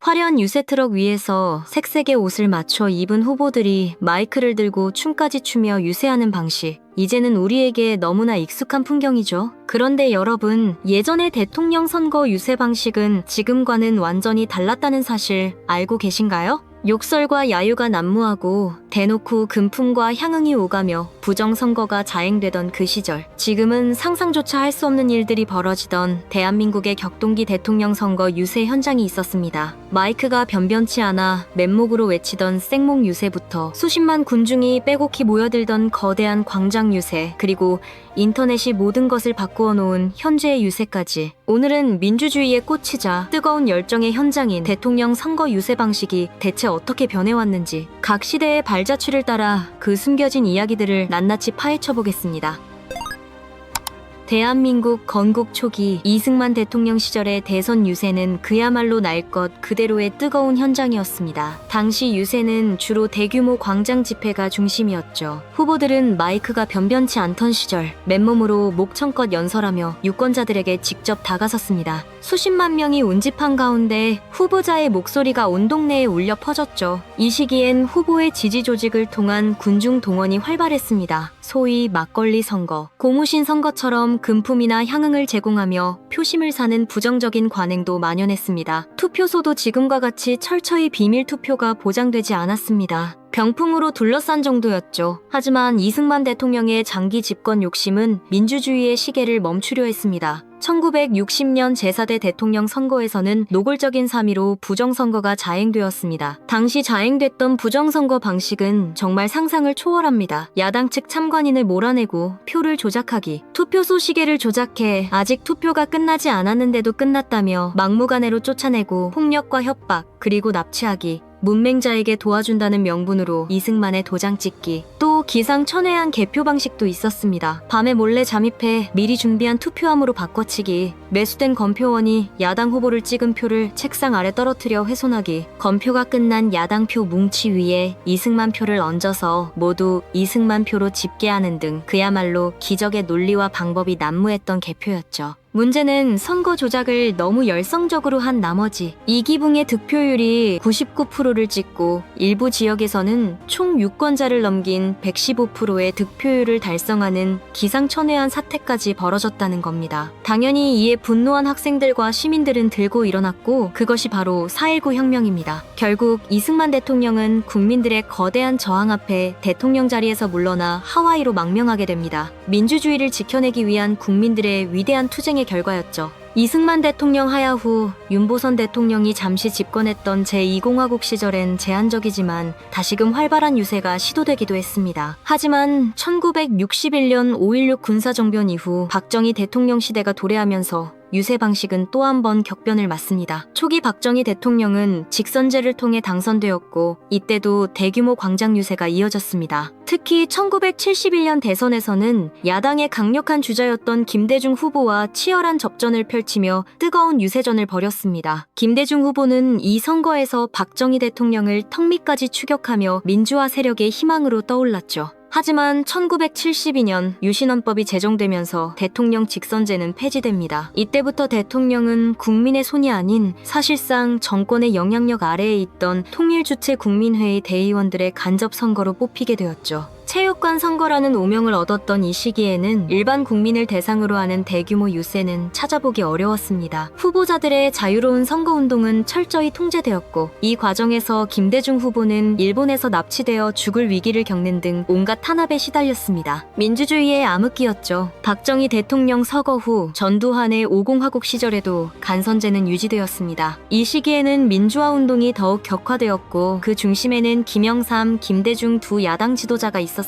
화려한 유세 트럭 위에서 색색의 옷을 맞춰 입은 후보들이 마이크를 들고 춤까지 추며 유세하는 방식. 이제는 우리에게 너무나 익숙한 풍경이죠. 그런데 여러분, 예전의 대통령 선거 유세 방식은 지금과는 완전히 달랐다는 사실 알고 계신가요? 욕설과 야유가 난무하고 대놓고 금품과 향응이 오가며 부정선거가 자행되던 그 시절, 지금은 상상조차 할 수 없는 일들이 벌어지던 대한민국의 격동기 대통령 선거 유세 현장이 있었습니다. 마이크가 변변치 않아 맨목으로 외치던 생목 유세부터 수십만 군중이 빼곡히 모여들던 거대한 광장 유세, 그리고 인터넷이 모든 것을 바꾸어 놓은 현재의 유세까지, 오늘은 민주주의의 꽃이자 뜨거운 열정의 현장인 대통령 선거 유세 방식이 대체 어떻게 변해왔는지, 각 시대의 발자취를 따라 그 숨겨진 이야기들을 낱낱이 파헤쳐 보겠습니다. 대한민국 건국 초기 이승만 대통령 시절의 대선 유세는 그야말로 날 것 그대로의 뜨거운 현장이었습니다. 당시 유세는 주로 대규모 광장 집회가 중심이었죠. 후보들은 마이크가 변변치 않던 시절 맨몸으로 목청껏 연설하며 유권자들에게 직접 다가섰습니다. 수십만 명이 운집한 가운데 후보자의 목소리가 온 동네에 울려 퍼졌죠. 이 시기엔 후보의 지지 조직을 통한 군중 동원이 활발했습니다. 소위 막걸리 선거, 고무신 선거처럼 금품이나 향응을 제공하며 표심을 사는 부정적인 관행도 만연했습니다. 투표소도 지금과 같이 철저히 비밀 투표가 보장되지 않았습니다. 병풍으로 둘러싼 정도였죠. 하지만 이승만 대통령의 장기 집권 욕심은 민주주의의 시계를 멈추려 했습니다. 1960년 제4대 대통령 선거에서는 노골적인 사미로 부정선거가 자행되었습니다. 당시 자행됐던 부정선거 방식은 정말 상상을 초월합니다. 야당 측 참관인을 몰아내고 표를 조작하기, 투표소 시계를 조작해 아직 투표가 끝나지 않았는데도 끝났다며 막무가내로 쫓아내고 폭력과 협박, 그리고 납치하기, 문맹자에게 도와준다는 명분으로 이승만의 도장 찍기, 또 기상천외한 개표 방식도 있었습니다. 밤에 몰래 잠입해 미리 준비한 투표함으로 바꿔치기, 매수된 검표원이 야당 후보를 찍은 표를 책상 아래 떨어뜨려 훼손하기, 검표가 끝난 야당 표 뭉치 위에 이승만 표를 얹어서 모두 이승만 표로 집계하는 등 그야말로 기적의 논리와 방법이 난무했던 개표였죠. 문제는 선거 조작을 너무 열성적으로 한 나머지 이기붕의 득표율이 99%를 찍고 일부 지역에서는 총 유권자를 넘긴 115%의 득표율을 달성하는 기상천외한 사태까지 벌어졌다는 겁니다. 당연히 이에 분노한 학생들과 시민들은 들고 일어났고, 그것이 바로 4.19 혁명입니다. 결국 이승만 대통령은 국민들의 거대한 저항 앞에 대통령 자리에서 물러나 하와이로 망명하게 됩니다. 민주주의를 지켜내기 위한 국민들의 위대한 투쟁의 결과였죠. 이승만 대통령 하야 후 윤보선 대통령이 잠시 집권했던 제2공화국 시절엔 제한적이지만 다시금 활발한 유세가 시도되기도 했습니다. 하지만 1961년 5.16 군사정변 이후 박정희 대통령 시대가 도래하면서 유세 방식은 또 한 번 격변을 맞습니다. 초기 박정희 대통령은 직선제를 통해 당선되었고, 이때도 대규모 광장 유세가 이어졌습니다. 특히 1971년 대선에서는 야당의 강력한 주자였던 김대중 후보와 치열한 접전을 펼치며 뜨거운 유세전을 벌였습니다. 김대중 후보는 이 선거에서 박정희 대통령을 턱밑까지 추격하며 민주화 세력의 희망으로 떠올랐죠. 하지만 1972년 유신헌법이 제정되면서 대통령 직선제는 폐지됩니다. 이때부터 대통령은 국민의 손이 아닌 사실상 정권의 영향력 아래에 있던 통일주체국민회의 대의원들의 간접선거로 뽑히게 되었죠. 체육관 선거라는 오명을 얻었던 이 시기에는 일반 국민을 대상으로 하는 대규모 유세는 찾아보기 어려웠습니다. 후보자들의 자유로운 선거운동은 철저히 통제되었고, 이 과정에서 김대중 후보는 일본에서 납치되어 죽을 위기를 겪는 등 온갖 탄압에 시달렸습니다. 민주주의의 암흑기였죠. 박정희 대통령 서거 후 전두환의 5공화국 시절에도 간선제는 유지되었습니다. 이 시기에는 민주화운동이 더욱 격화되었고, 그 중심에는 김영삼, 김대중 두 야당 지도자가 있었습니다.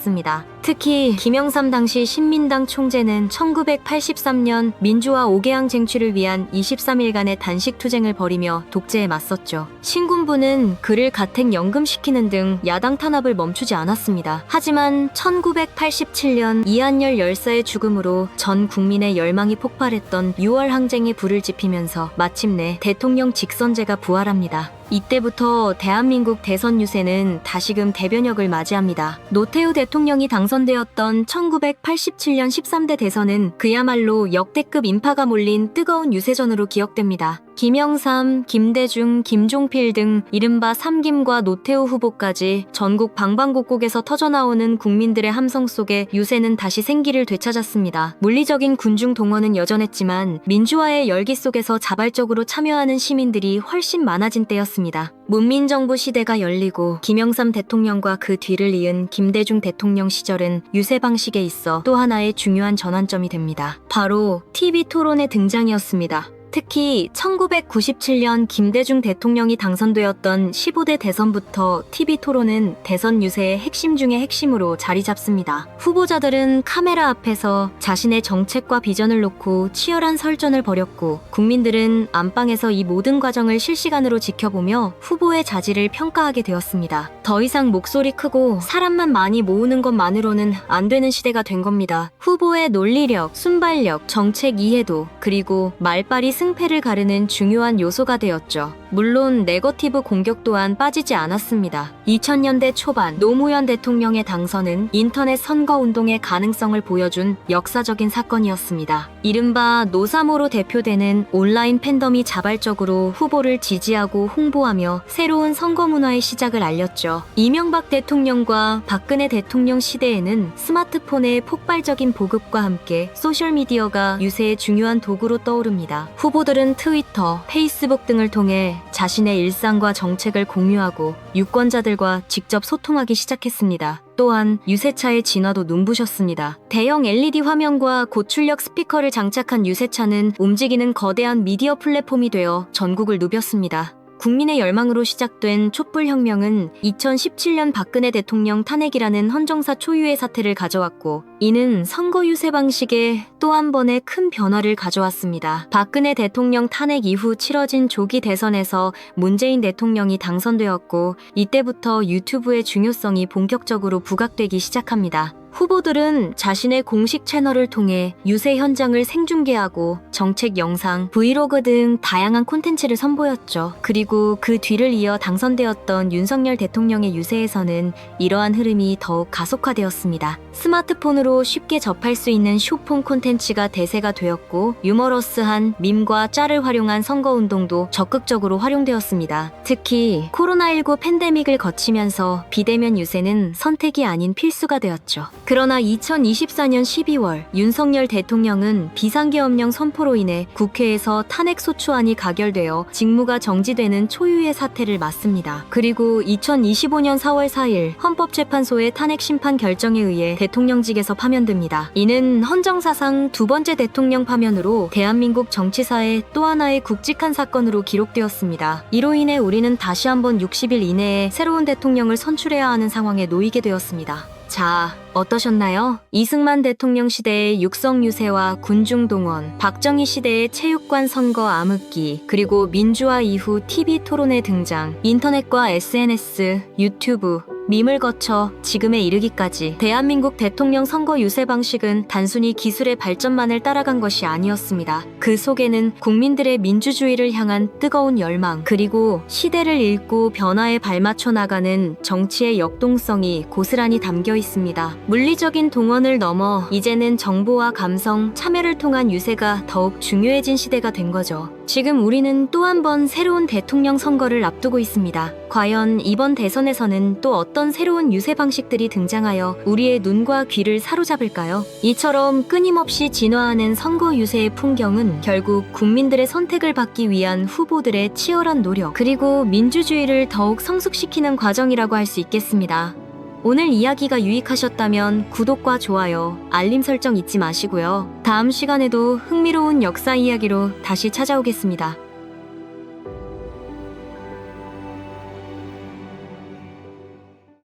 특히 김영삼 당시 신민당 총재는 1983년 민주화 5개항 쟁취를 위한 23일간의 단식투쟁을 벌이며 독재에 맞섰죠. 신군부는 그를 가택 연금시키는 등 야당 탄압을 멈추지 않았습니다. 하지만 1987년 이한열 열사의 죽음으로 전 국민의 열망이 폭발했던 6월 항쟁에 불을 지피면서 마침내 대통령 직선제가 부활합니다. 이때부터 대한민국 대선 유세는 다시금 대변역을 맞이합니다. 노태우 대통령이 당선되었던 1987년 13대 대선은 그야말로 역대급 인파가 몰린 뜨거운 유세전으로 기억됩니다. 김영삼, 김대중, 김종필 등 이른바 삼김과 노태우 후보까지 전국 방방곡곡에서 터져나오는 국민들의 함성 속에 유세는 다시 생기를 되찾았습니다. 물리적인 군중 동원은 여전했지만 민주화의 열기 속에서 자발적으로 참여하는 시민들이 훨씬 많아진 때였습니다. 문민정부 시대가 열리고 김영삼 대통령과 그 뒤를 이은 김대중 대통령 시절은 유세 방식에 있어 또 하나의 중요한 전환점이 됩니다. 바로 TV 토론의 등장이었습니다. 특히 1997년 김대중 대통령이 당선되었던 15대 대선부터 TV 토론은 대선 유세의 핵심 중의 핵심으로 자리 잡습니다. 후보자들은 카메라 앞에서 자신의 정책과 비전을 놓고 치열한 설전을 벌였고 국민들은 안방에서 이 모든 과정을 실시간으로 지켜보며 후보의 자질을 평가하게 되었습니다. 더 이상 목소리 크고 사람만 많이 모으는 것만으로는 안 되는 시대가 된 겁니다. 후보의 논리력, 순발력, 정책 이해도, 그리고 말빨이 승패를 가르는 중요한 요소가 되었죠. 물론 네거티브 공격 또한 빠지지 않았습니다. 2000년대 초반 노무현 대통령의 당선은 인터넷 선거운동의 가능성을 보여준 역사적인 사건이었습니다. 이른바 노3호로 대표되는 온라인 팬덤이 자발적으로 후보를 지지하고 홍보하며 새로운 선거 문화의 시작을 알렸죠. 이명박 대통령과 박근혜 대통령 시대에는 스마트폰의 폭발적인 보급과 함께 소셜미디어가 유세의 중요한 도구로 떠오릅니다. 후보들은 트위터, 페이스북 등을 통해 자신의 일상과 정책을 공유하고 유권자들과 직접 소통하기 시작했습니다. 또한 유세차의 진화도 눈부셨습니다. 대형 LED 화면과 고출력 스피커를 장착한 유세차는 움직이는 거대한 미디어 플랫폼이 되어 전국을 누볐습니다. 국민의 열망으로 시작된 촛불혁명은 2017년 박근혜 대통령 탄핵이라는 헌정사 초유의 사태를 가져왔고, 이는 선거 유세 방식에 또 한 번의 큰 변화를 가져왔습니다. 박근혜 대통령 탄핵 이후 치러진 조기 대선에서 문재인 대통령이 당선되었고, 이때부터 유튜브의 중요성이 본격적으로 부각되기 시작합니다. 후보들은 자신의 공식 채널을 통해 유세 현장을 생중계하고 정책 영상, 브이로그 등 다양한 콘텐츠를 선보였죠. 그리고 그 뒤를 이어 당선되었던 윤석열 대통령의 유세에서는 이러한 흐름이 더욱 가속화되었습니다. 스마트폰으로 쉽게 접할 수 있는 숏폼 콘텐츠가 대세가 되었고, 유머러스한 밈과 짤을 활용한 선거운동도 적극적으로 활용되었습니다. 특히 코로나19 팬데믹을 거치면서 비대면 유세는 선택이 아닌 필수가 되었죠. 그러나 2024년 12월 윤석열 대통령은 비상계엄령 선포로 인해 국회에서 탄핵소추안이 가결되어 직무가 정지되는 초유의 사태를 맞습니다. 그리고 2025년 4월 4일 헌법재판소의 탄핵심판 결정에 의해 대통령직에서 파면됩니다. 이는 헌정사상 두 번째 대통령 파면으로 대한민국 정치사의 또 하나의 굵직한 사건으로 기록되었습니다. 이로 인해 우리는 다시 한번 60일 이내에 새로운 대통령을 선출해야 하는 상황에 놓이게 되었습니다. 자, 어떠셨나요? 이승만 대통령 시대의 육성 유세와 군중 동원, 박정희 시대의 체육관 선거 암흑기, 그리고 민주화 이후 TV 토론의 등장, 인터넷과 SNS, 유튜브, 밈을 거쳐 지금에 이르기까지 대한민국 대통령 선거 유세 방식은 단순히 기술의 발전만을 따라간 것이 아니었습니다. 그 속에는 국민들의 민주주의를 향한 뜨거운 열망, 그리고 시대를 읽고 변화에 발맞춰 나가는 정치의 역동성이 고스란히 담겨 있습니다. 물리적인 동원을 넘어 이제는 정보와 감성, 참여를 통한 유세가 더욱 중요해진 시대가 된 거죠. 지금 우리는 또 한 번 새로운 대통령 선거를 앞두고 있습니다. 과연 이번 대선에서는 또 어떤 새로운 유세 방식들이 등장하여 우리의 눈과 귀를 사로잡을까요? 이처럼 끊임없이 진화하는 선거 유세의 풍경은 결국 국민들의 선택을 받기 위한 후보들의 치열한 노력, 그리고 민주주의를 더욱 성숙시키는 과정이라고 할 수 있겠습니다. 오늘 이야기가 유익하셨다면 구독과 좋아요, 알림 설정 잊지 마시고요. 다음 시간에도 흥미로운 역사 이야기로 다시 찾아오겠습니다.